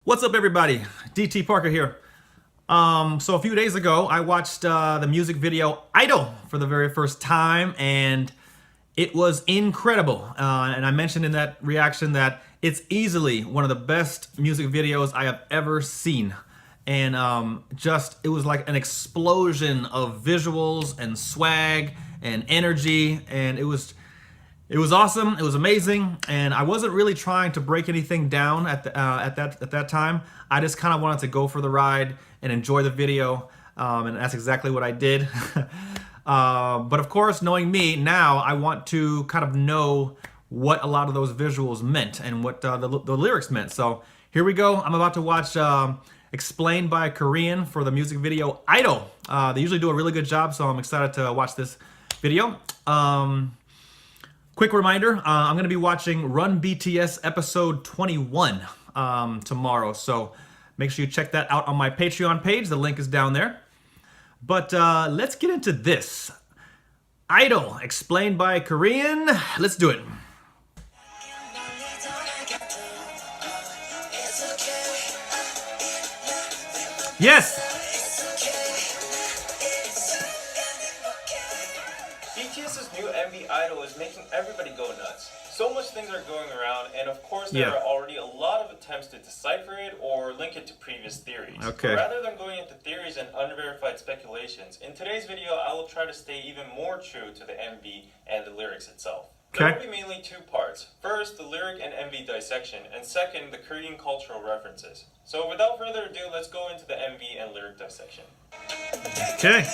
What's up, everybody? DT Parker here. So a few days ago, I watched the music video Idol for the very first time, and it was incredible. And I mentioned in that reaction that it's easily one of the best music videos I have ever seen. And it was like an explosion of visuals and swag and energy, and it was awesome. It was amazing, and I wasn't really trying to break anything down at that time. I just kind of wanted to go for the ride and enjoy the video, and that's exactly what I did. But of course, knowing me now, I want to kind of know what a lot of those visuals meant and what the lyrics meant. So here we go. I'm about to watch explained by a Korean for the music video Idol. They usually do a really good job, so I'm excited to watch this video. Quick reminder, I'm going to be watching Run BTS episode 21 tomorrow, so make sure you check that out on my Patreon page. The link is down there. But let's get into this. Idol, explained by a Korean. Let's do it. Yes! BTS's new MV Idol is making everybody go nuts. So much things are going around, and of course there are already a lot of attempts to decipher it or link it to previous theories. Okay. Rather than going into theories and unverified speculations, in today's video I will try to stay even more true to the MV and the lyrics itself. Okay. There will be mainly two parts. First, the lyric and MV dissection, and second, the Korean cultural references. So without further ado, let's go into the MV and lyric dissection. Okay.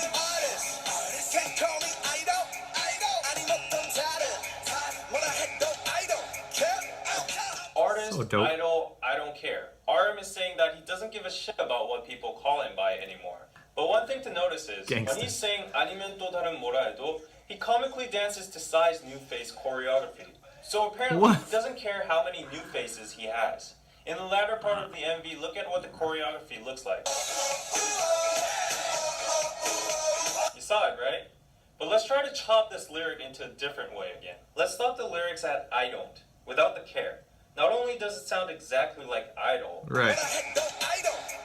Artist, So dope. idol, I don't care. RM is saying that he doesn't give a shit about what people call him by anymore. But one thing to notice is, Gangsta. when he's saying 아니면 또 다른 뭐라 해도, he comically dances to Psy's new face choreography. So apparently What? he doesn't care how many new faces he has. In the latter part of the MV, look at what the choreography looks like. You saw it, right? But let's try to chop this lyric into a different way again. Let's stop the lyrics at I don't, without the care. Not only does it sound exactly like Idol, Right.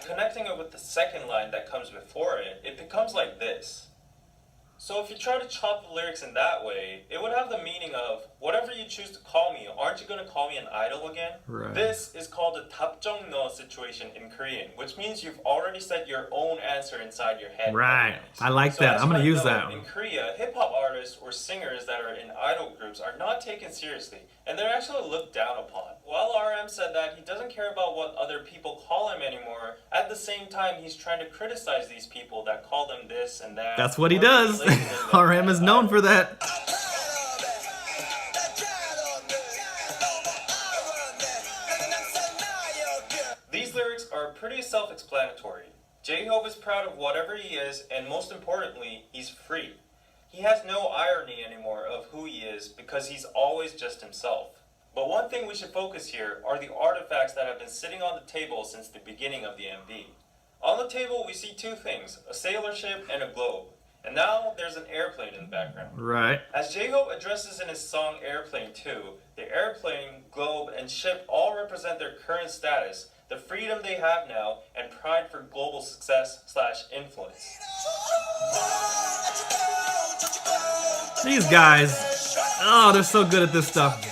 connecting it with the second line that comes before it, it becomes like this. So if you try to chop the lyrics in that way, it would have the meaning of, whatever you choose to call me, aren't you going to call me an idol again? Right. This is called a 답정너 situation in Korean, which means you've already set your own answer inside your head. Right. anyways. I like So that. as I'm you gonna might use know, that. In Korea, hip-hop artists or singers that are in idol groups are not taken seriously, and they're actually looked down upon. While RM said that he doesn't care about what other people call him anymore, at the same time he's trying to criticize these people that call them this and that. That's what he or does. labeling them RM as is known for idols. that. These lyrics are pretty self-explanatory. J-Hope is proud of whatever he is, and most importantly, he's free. He has no irony anymore of who he is because he's always just himself. But one thing we should focus here are the artifacts that have been sitting on the table since the beginning of the MV. On the table we see two things, a sailor ship and a globe. And now there's an airplane in the background. Right. As J-Hope addresses in his song Airplane 2, the airplane, globe, and ship all represent their current status, the freedom they have now, and pride for global success/influence. These guys, oh, they're so good at this stuff.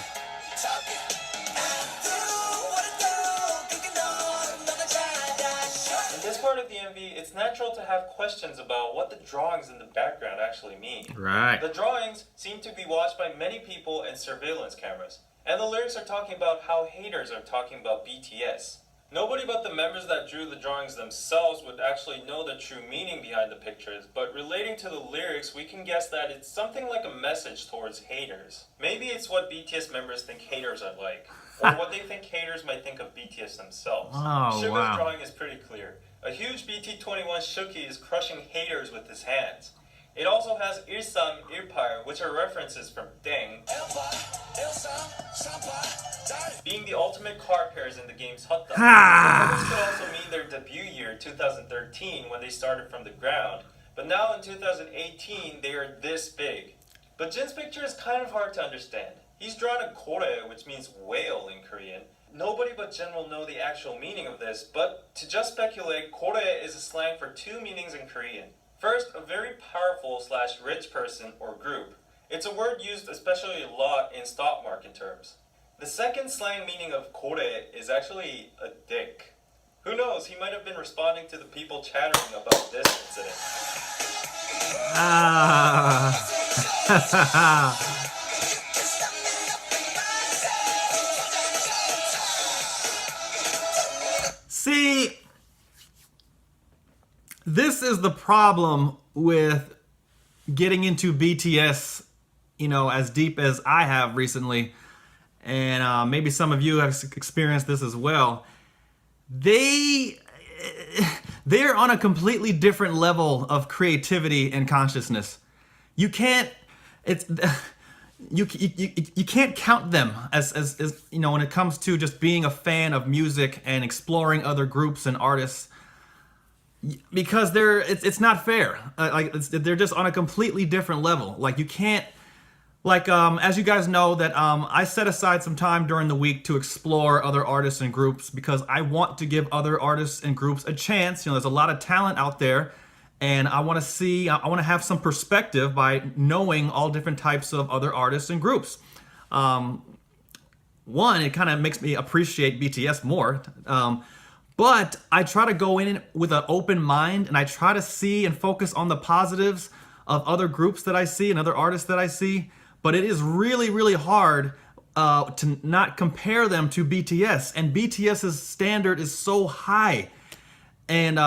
In this part of the MV, it's natural to have questions about what the drawings in the background actually mean. Right. The drawings seem to be watched by many people and surveillance cameras, and the lyrics are talking about how haters are talking about BTS. Nobody but the members that drew the drawings themselves would actually know the true meaning behind the pictures, but relating to the lyrics, we can guess that it's something like a message towards haters. Maybe it's what BTS members think haters are like, or what they think haters might think of BTS themselves. Oh, Suga's wow. drawing is pretty clear. A huge BT21 Shuki is crushing haters with his hands. It also has Ilsam, Irpar, which are references from Deng, being the ultimate car pairs in the game's Hutta. Ha! This could also mean their debut year, 2013, when they started from the ground. But now in 2018, they are this big. But Jin's picture is kind of hard to understand. He's drawn a kore, which means whale in Korean, Nobody but Jin will know the actual meaning of this, but to just speculate, kore is a slang for two meanings in Korean. First, a very powerful / rich person or group. It's a word used especially a lot in stock market terms. The second slang meaning of kore is actually a dick. Who knows, he might have been responding to the people chattering about this incident. See, this is the problem with getting into BTS, as deep as I have recently, and maybe some of you have experienced this as well. They're on a completely different level of creativity and consciousness. You can't you can't count them as when it comes to just being a fan of music and exploring other groups and artists, because it's not fair. They're just on a completely different level. Like you can't, as you guys know, that I set aside some time during the week to explore other artists and groups because I want to give other artists and groups a chance. There's a lot of talent out there, and I want to have some perspective by knowing all different types of other artists and groups. One, it kind of makes me appreciate BTS more. But I try to go in with an open mind, and I try to see and focus on the positives of other groups that I see and other artists that I see. But it is really, really hard to not compare them to BTS. And BTS's standard is so high. And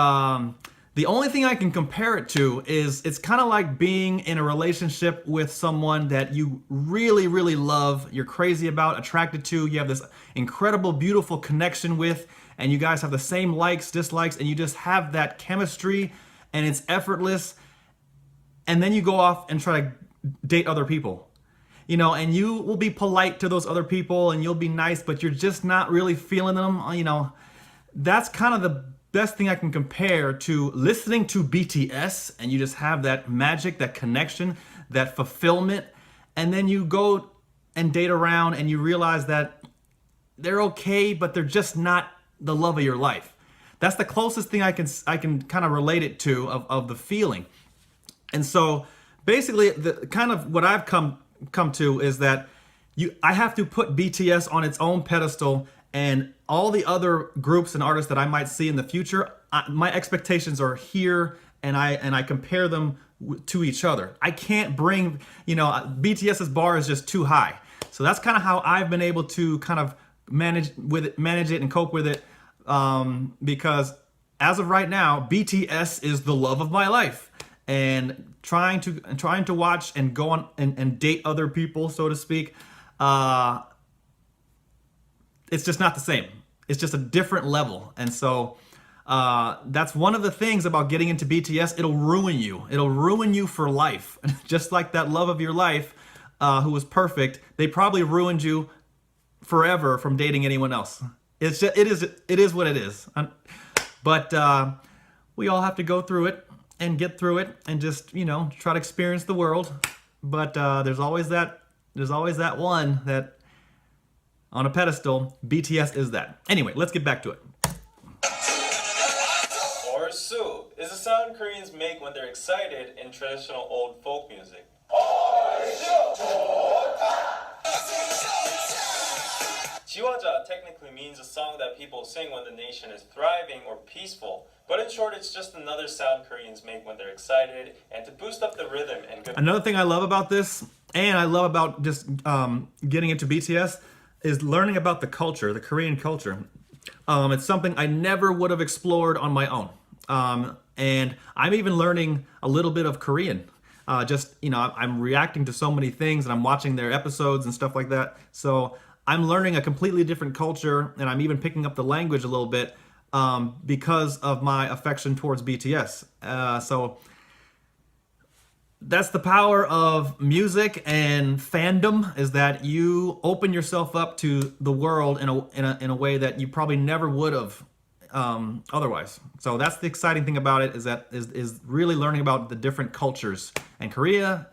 the only thing I can compare it to is it's kind of like being in a relationship with someone that you really, really love, you're crazy about, attracted to, you have this incredible, beautiful connection with, and you guys have the same likes, dislikes, and you just have that chemistry, and it's effortless. And then you go off and try to date other people. And you will be polite to those other people, and you'll be nice, but you're just not really feeling them. That's kind of the best thing I can compare to listening to BTS, and you just have that magic, that connection, that fulfillment, and then you go and date around and you realize that they're okay, but they're just not the love of your life. That's the closest thing I can kind of relate it to of the feeling. And so basically the kind of what I've come to is that I have to put BTS on its own pedestal, and all the other groups and artists that I might see in the future, my expectations are here, and I compare them to each other. I can't bring, BTS's bar is just too high. So that's kind of how I've been able to kind of manage it and cope with it, because as of right now, BTS is the love of my life, and trying to watch and go on and date other people, so to speak. It's just not the same. It's just a different level. And so that's one of the things about getting into BTS. It'll ruin you. It'll ruin you for life. Just like that love of your life who was perfect, they probably ruined you forever from dating anyone else. It is what it is. But we all have to go through it and get through it and just, try to experience the world. But there's always that one that on a pedestal. BTS is that. Anyway, let's get back to it. Orsu is a sound Koreans make when they're excited in traditional old folk music. 지화자 technically means a song that people sing when the nation is thriving or peaceful, but in short, it's just another sound Koreans make when they're excited and to boost up the rhythm and good. Another thing I love about this, and I love about just getting into BTS, is learning about the culture, the Korean culture. It's something I never would have explored on my own. And I'm even learning a little bit of Korean. I'm reacting to so many things, and I'm watching their episodes and stuff like that. So I'm learning a completely different culture, and I'm even picking up the language a little bit because of my affection towards BTS. So that's the power of music and fandom, is that you open yourself up to the world in a way that you probably never would have otherwise. So that's the exciting thing about it, is really learning about the different cultures. And Korea,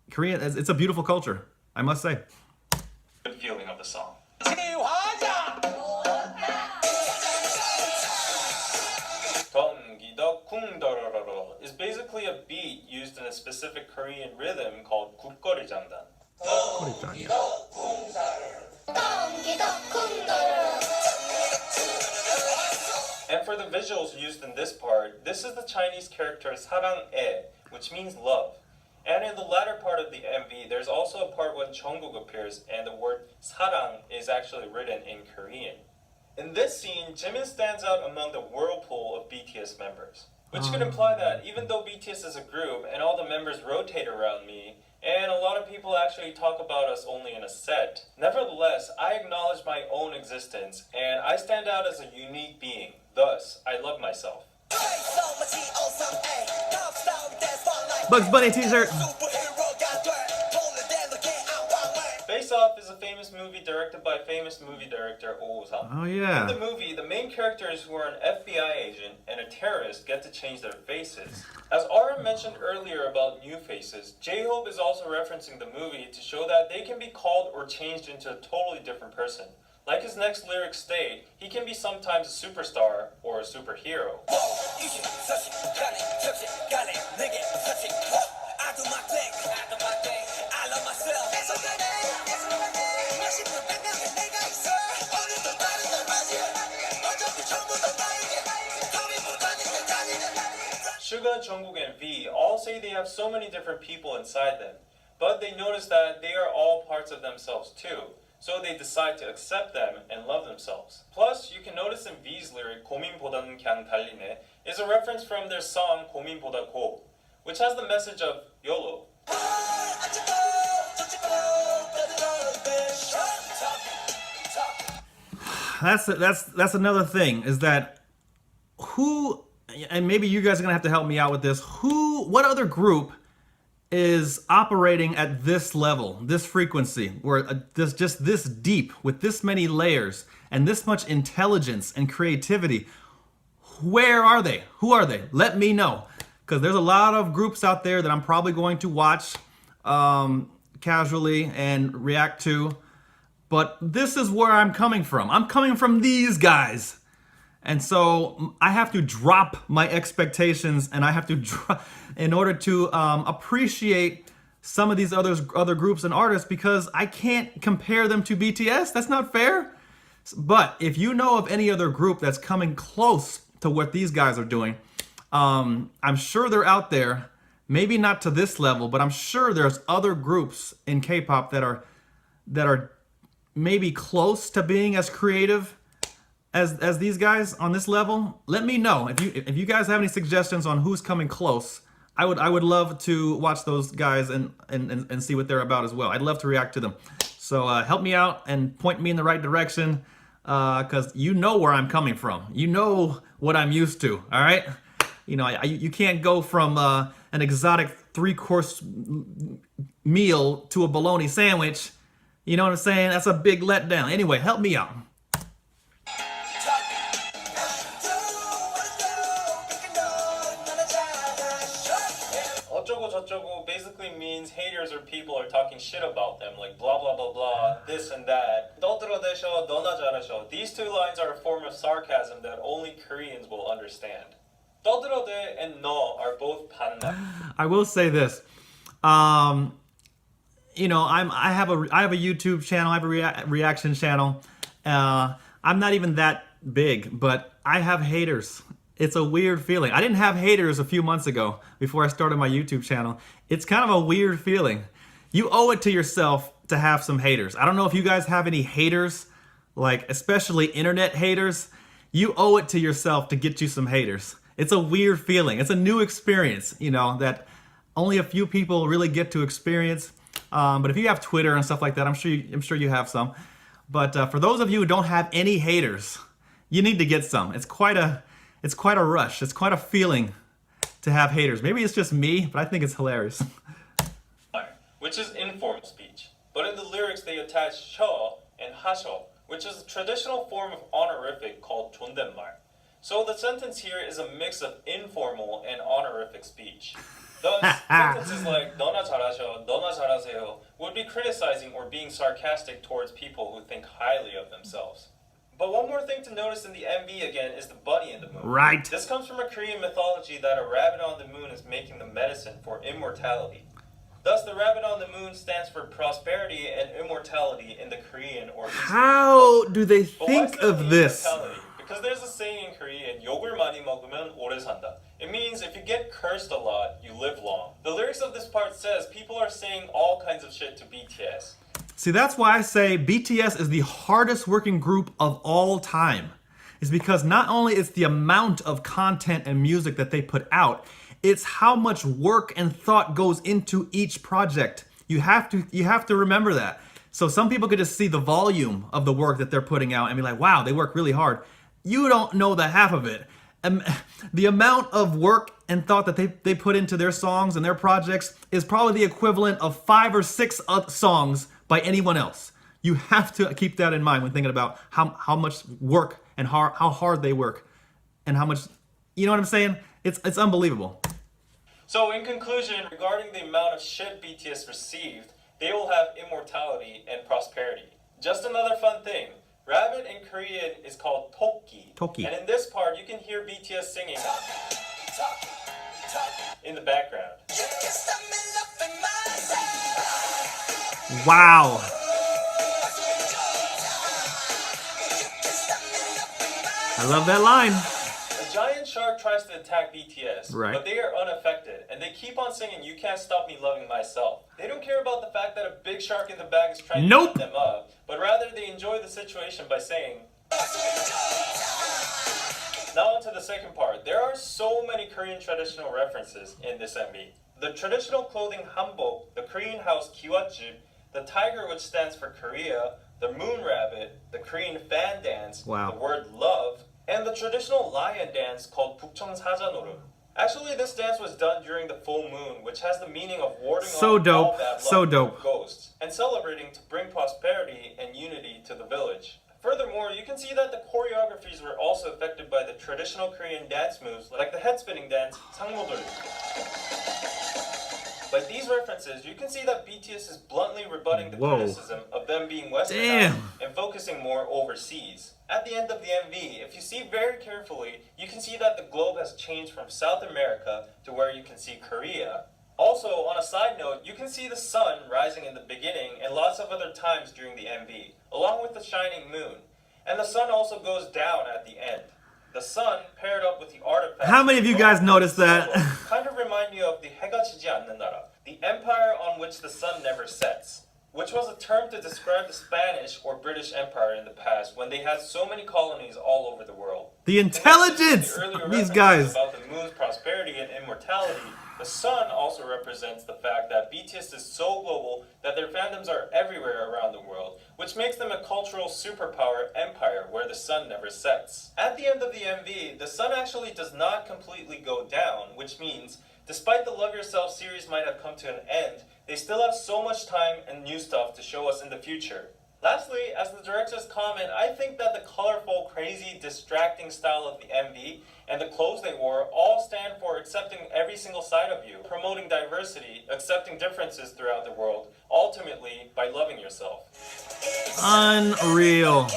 it's a beautiful culture, I must say. Good feeling of the song. specific Korean rhythm called 국거리 장단. And for the visuals used in this part, this is the Chinese character 사랑해, which means love. And in the latter part of the MV, there's also a part when Jungkook appears and the word 사랑 is actually written in Korean. In this scene, Jimin stands out among the whirlpool of BTS members, which could imply that even though BTS is a group and all the members rotate around me, and a lot of people actually talk about us only in a set, nevertheless, I acknowledge my own existence and I stand out as a unique being. Thus, I love myself. Bugs Bunny t-shirt. Face Off is a famous movie directed by famous movie director Oh Sang. Oh yeah. In the movie, the main characters who are an FBI agent and a terrorist get to change their faces. As RM mentioned earlier about new faces, J-Hope is also referencing the movie to show that they can be called or changed into a totally different person. Like his next lyrics state, he can be sometimes a superstar or a superhero. Suga, Jungkook, and V all say they have so many different people inside them, but they notice that they are all parts of themselves too, so they decide to accept them and love themselves. Plus, you can notice in V's lyric 고민보다는 그냥 달리네 is a reference from their song 고민보다 고, which has the message of YOLO. That's another thing is that who, and maybe you guys are gonna have to help me out with this. What other group is operating at this level, this frequency, where just this deep with this many layers and this much intelligence and creativity? Where are they? Who are they? Let me know, because there's a lot of groups out there that I'm probably going to watch casually and react to. But this is where I'm coming from. I'm coming from these guys. And so I have to drop my expectations and I have to in order to appreciate some of these other groups and artists, because I can't compare them to BTS. That's not fair. But if you know of any other group that's coming close to what these guys are doing, I'm sure they're out there. Maybe not to this level, but I'm sure there's other groups in K-pop that are maybe close to being as creative as these guys on this level. Let me know if you guys have any suggestions on who's coming close. I would love to watch those guys and see what they're about as well. I'd love to react to them. So help me out and point me in the right direction, because you know where I'm coming from. You know what I'm used to. All right. You know, you can't go from an exotic 3-course meal to a bologna sandwich. You know what I'm saying? That's a big letdown. Anyway, help me out. 어쩌고 저쩌고 basically means haters or people are talking shit about them, like blah blah blah blah, this and that. 떠들어대셔, 너나 잘하셔. These two lines are a form of sarcasm that only Koreans will understand. 떠들어대 and 너 are both 반말. I will say this. You know, I have a YouTube channel. I have a reaction channel. I'm not even that big, but I have haters. It's a weird feeling. I didn't have haters a few months ago before I started my YouTube channel. It's kind of a weird feeling. You owe it to yourself to have some haters. I don't know if you guys have any haters, like especially internet haters. You owe it to yourself to get you some haters. It's a weird feeling. It's a new experience, you know, that only a few people really get to experience. But if you have Twitter and stuff like that, I'm sure you have some. But for those of you who don't have any haters, you need to get some. It's quite a rush. It's quite a feeling to have haters. Maybe it's just me, but I think it's hilarious. Which is informal speech. But in the lyrics they attach 셔 and 하셔, which is a traditional form of honorific called 존댓말. So the sentence here is a mix of informal and honorific speech. Thus, sentences like 너나 잘하셔, 너나 잘하세요 would be criticizing or being sarcastic towards people who think highly of themselves. But one more thing to notice in the MV again is the bunny in the moon. Right. This comes from a Korean mythology that a rabbit on the moon is making the medicine for immortality. Thus, the rabbit on the moon stands for prosperity and immortality in the Korean or Eastern. How do they But why think is of it this? immortality? Because there's a saying in Korean, 욕을 많이 먹으면 오래 산다. It means if you get cursed a lot, you live long. The lyrics of this part says people are saying all kinds of shit to BTS. See, that's why I say BTS is the hardest working group of all time. It's because not only is the amount of content and music that they put out, it's how much work and thought goes into each project. You have to remember that. So some people could just see the volume of the work that they're putting out and be like, wow, they work really hard. You don't know the half of it. The amount of work and thought that they put into their songs and their projects is probably the equivalent of 5 or 6 songs by anyone else. You have to keep that in mind when thinking about how much work and how hard they work and how much, you know what I'm saying? It's unbelievable. So in conclusion, regarding the amount of shit BTS received, they will have immortality and prosperity. Just another fun thing. Rabbit in Korean is called toki. Toki. And in this part, you can hear BTS singing in the background. Wow. I love that line. A giant shark tries to attack BTS, Right. but they are unaffected, and they keep on singing, "You can't stop me loving myself." They don't care about the fact that a big shark in the back is trying to eat them up, but rather they enjoy the situation by saying. Now on to the second part. There are so many Korean traditional references in this MV. The traditional clothing hanbok, the Korean house kiwatjip, the tiger which stands for Korea, the moon rabbit, the Korean fan dance, Wow. the word love, and the traditional lion dance called 북청 사자노름. Actually, this dance was done during the full moon, which has the meaning of warding So off dope. all bad luck So from dope. ghosts, and celebrating to bring prosperity and unity to the village. Furthermore, you can see that the choreographies were also affected by the traditional Korean dance moves, like the head-spinning dance, 상모돌. By these references, you can see that BTS is bluntly rebutting the Whoa. criticism of them being westernized Damn. and focusing more overseas. At the end of the MV, if you see very carefully, you can see that the globe has changed from South America to where you can see Korea. Also, on a side note, you can see the sun rising in the beginning and lots of other times during the MV, along with the shining moon. And the sun also goes down at the end. The sun, paired up with the artifacts... How many of you guys noticed that? kind of remind me of the 해가 지지 않는 나라, the empire on which the sun never sets, which was a term to describe the Spanish or British Empire in the past when they had so many colonies all over the world. The intelligence The earlier of these references guys. about the moon's prosperity and immortality, the sun also represents the fact that BTS is so global that their fandoms are everywhere around the world, which makes them a cultural superpower empire where the sun never sets. At the end of the MV, the sun actually does not completely go down, which means, despite the Love Yourself series might have come to an end, they still have so much time and new stuff to show us in the future. Lastly, as the director's comment, I think that the colorful, crazy, distracting style of the MV and the clothes they wore all stand for accepting every single side of you, promoting diversity, accepting differences throughout the world, ultimately by loving yourself. Unreal.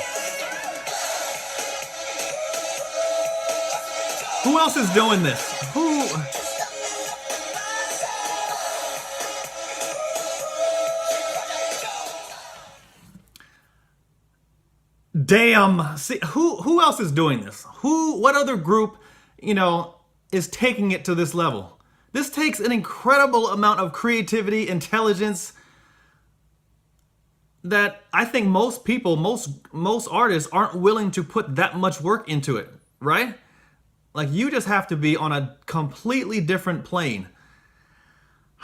Who else is doing this? Who? Damn. See, who else is doing this? What other group, is taking it to this level? This takes an incredible amount of creativity, intelligence that I think most people, most artists aren't willing to put that much work into it, right? Like, you just have to be on a completely different plane.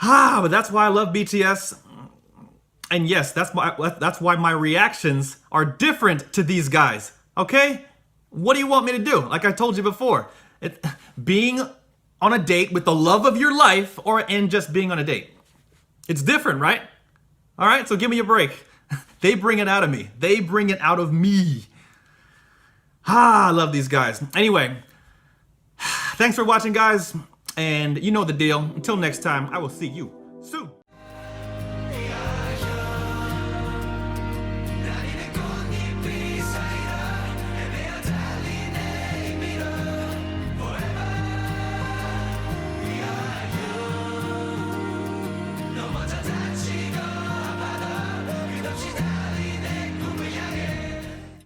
But that's why I love BTS. And yes, that's why my reactions are different to these guys. Okay? What do you want me to do? Like I told you before, being on a date with the love of your life and just being on a date. It's different, right? All right, so give me a break. They bring it out of me. They bring it out of me. I love these guys. Anyway, thanks for watching, guys. And you know the deal. Until next time, I will see you soon.